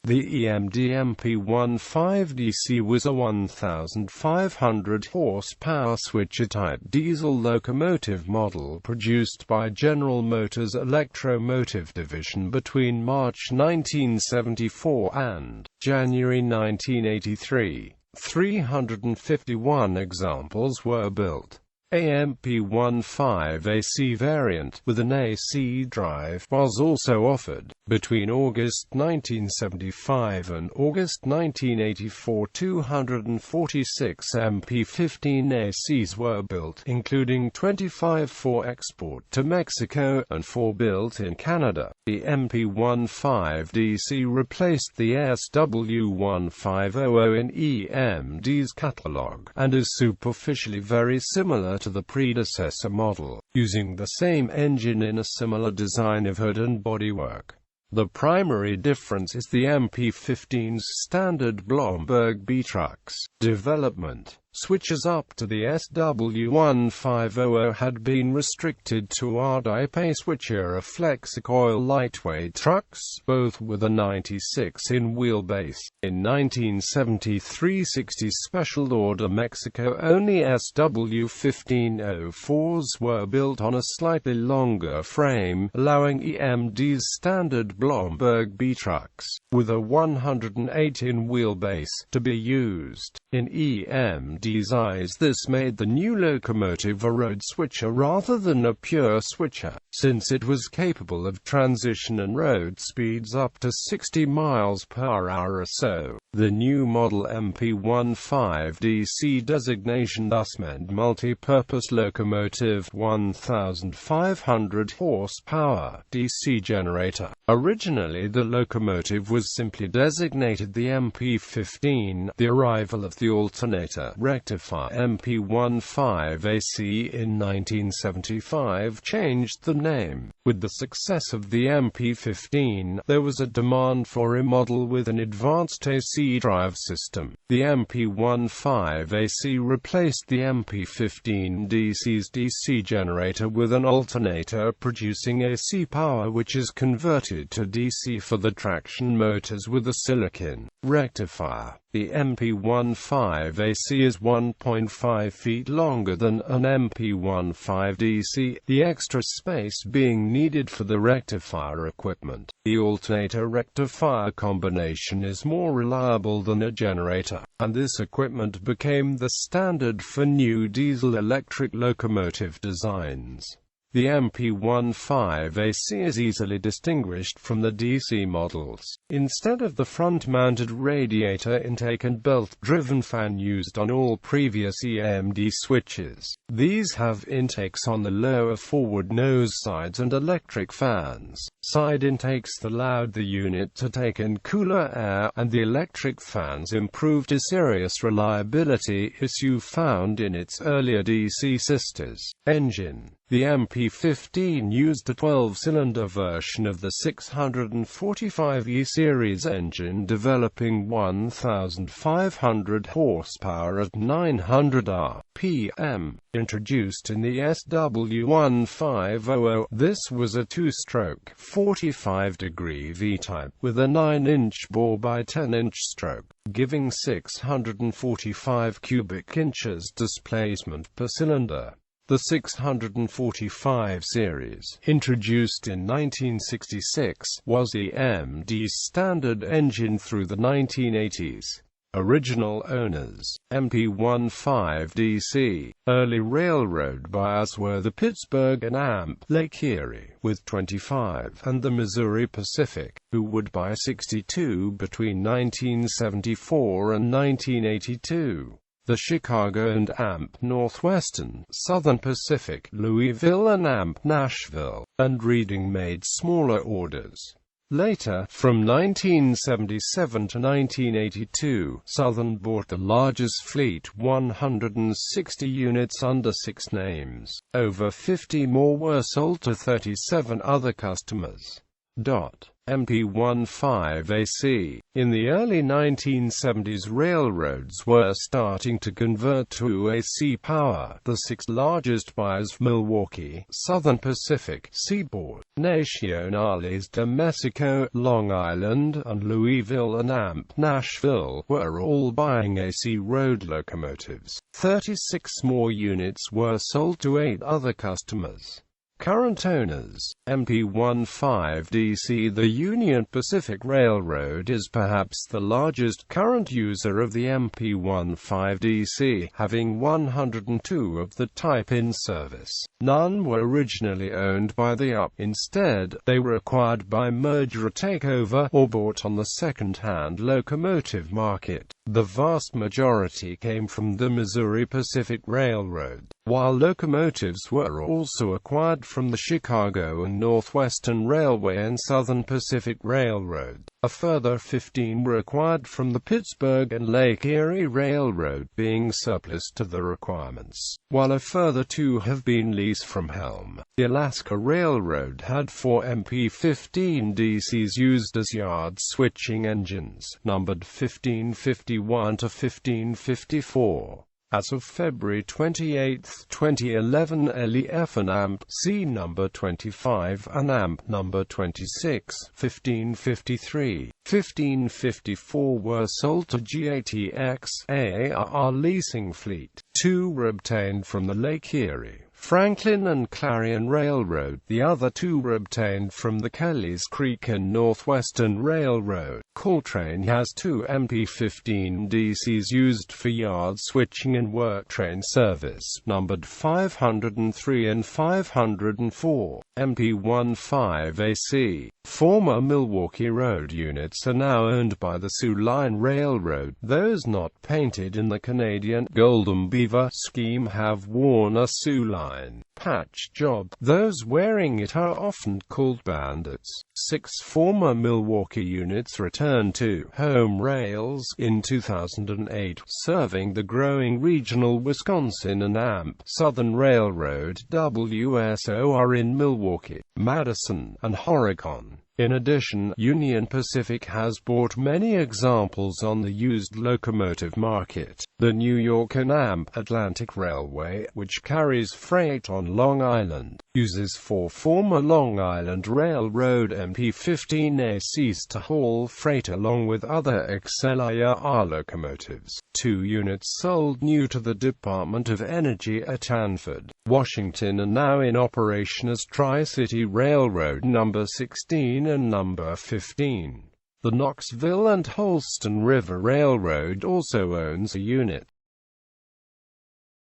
The Emd Mp15Dc was a 1,500 horsepower switcher-type diesel locomotive model produced by General Motors Electro-Motive Division between March 1974 and January 1983. 351 examples were built. A Mp15Ac variant, with an AC drive, was also offered. Between August 1975 and August 1984, 246 Mp15Acs were built, including 25 for export to Mexico, and 4 built in Canada. The Mp15Dc replaced the SW1500 in EMD's catalogue, and is superficially very similar to the predecessor model, using the same engine in a similar design of hood and bodywork. The primary difference is the Mp15's standard Blomberg-B trucks. Development. Switches up to the SW1500 had been restricted to offered.A switch-era flexicoil lightweight trucks, both with a 96-in wheelbase. In 1973, 60 special order Mexico-only SW1504s were built on a slightly longer frame, allowing EMD's standard Blomberg-B trucks, with a 108-in wheelbase, to be used. In EMD's eyes, this made the new locomotive a road switcher rather than a pure switcher, since it was capable of transition and road speeds up to 60 miles per hour or so. The new model Mp15Dc designation thus meant multi-purpose locomotive, 1,500 horsepower, DC generator. Originally the locomotive was simply designated the Mp15. The arrival of the alternator rectifier Mp15Ac in 1975 changed the name. With the success of the Mp15, there was a demand for a model with an advanced AC drive system. The Mp15Ac replaced the Mp15Dc's DC generator with an alternator producing AC power, which is converted to DC for the traction motors with a silicon rectifier. The Mp15Ac is 1.5 feet longer than an Mp15Dc, the extra space being needed for the rectifier equipment. The alternator-rectifier combination is more reliable than a generator, and this equipment became the standard for new diesel-electric locomotive designs. The Mp15Ac is easily distinguished from the DC models. Instead of the front-mounted radiator intake and belt-driven fan used on all previous EMD switches, these have intakes on the lower forward nose sides and electric fans. Side intakes allowed the unit to take in cooler air, and the electric fans improved a serious reliability issue found in its earlier DC sisters. Engine. The Mp15 used a 12-cylinder version of the 645E series engine, developing 1,500 horsepower at 900 rpm. Introduced in the SW1500, this was a 2-stroke, 45-degree V-type, with a 9-inch bore by 10-inch stroke, giving 645 cubic inches displacement per cylinder. The 645 series, introduced in 1966, was EMD's standard engine through the 1980s. Original owners: Mp15Dc. Early railroad buyers were the Pittsburgh and Amp, Lake Erie, with 25, and the Missouri Pacific, who would buy 62 between 1974 and 1982. The Chicago and Amp Northwestern, Southern Pacific, Louisville and Amp Nashville, and Reading made smaller orders. Later, from 1977 to 1982, Southern bought the largest fleet, 160 units under 6 names. Over 50 more were sold to 37 other customers. Mp15Ac. In the early 1970s, railroads were starting to convert to AC power. The six largest buyers: Milwaukee, Southern Pacific, Seaport, Nacionales de Mexico, Long Island, and Louisville and Amp, Nashville, were all buying AC road locomotives. 36 more units were sold to 8 other customers. Current owners: Mp15Dc. The Union Pacific Railroad is perhaps the largest current user of the Mp15Dc, having 102 of the type in service. None were originally owned by the UP. Instead, they were acquired by merger or takeover, or bought on the second-hand locomotive market. The vast majority came from the Missouri Pacific Railroad, while locomotives were also acquired from the Chicago and Northwestern Railway and Southern Pacific Railroad. A further 15 were acquired from the Pittsburgh and Lake Erie Railroad, being surplus to the requirements, while a further 2 have been leased from Helm. The Alaska Railroad had 4 Mp15Dcs used as yard-switching engines, numbered 1551 to 1554. As of February 28, 2011, LEF and AMP C number 25 and AMP number 26, 1553, 1554 were sold to GATX AAR leasing fleet. 2 were obtained from the Lake Erie, Franklin and Clarion Railroad. The other 2 were obtained from the Kelly's Creek and Northwestern Railroad. Caltrain has 2 Mp15Dcs used for yard switching and work train service, numbered 503 and 504. Mp15Ac. Former Milwaukee Road units are now owned by the Soo Line Railroad. Those not painted in the Canadian Golden Beaver scheme have worn a Soo Line patch job. Those wearing it are often called bandits. 6 former Milwaukee units returned to home rails in 2008, serving the growing regional Wisconsin and AMP Southern Railroad WSOR in Milwaukee, Madison, and Oregon. In addition, Union Pacific has bought many examples on the used locomotive market. The New York and AMP Atlantic Railway, which carries freight on Long Island, uses 4 former Long Island Railroad Mp15Acs to haul freight along with other XLIR locomotives. 2 units sold new to the Department of Energy at Hanford, Washington, are now in operation as Tri-City Railroad number 16 and number 15. The Knoxville and Holston River Railroad also owns a unit.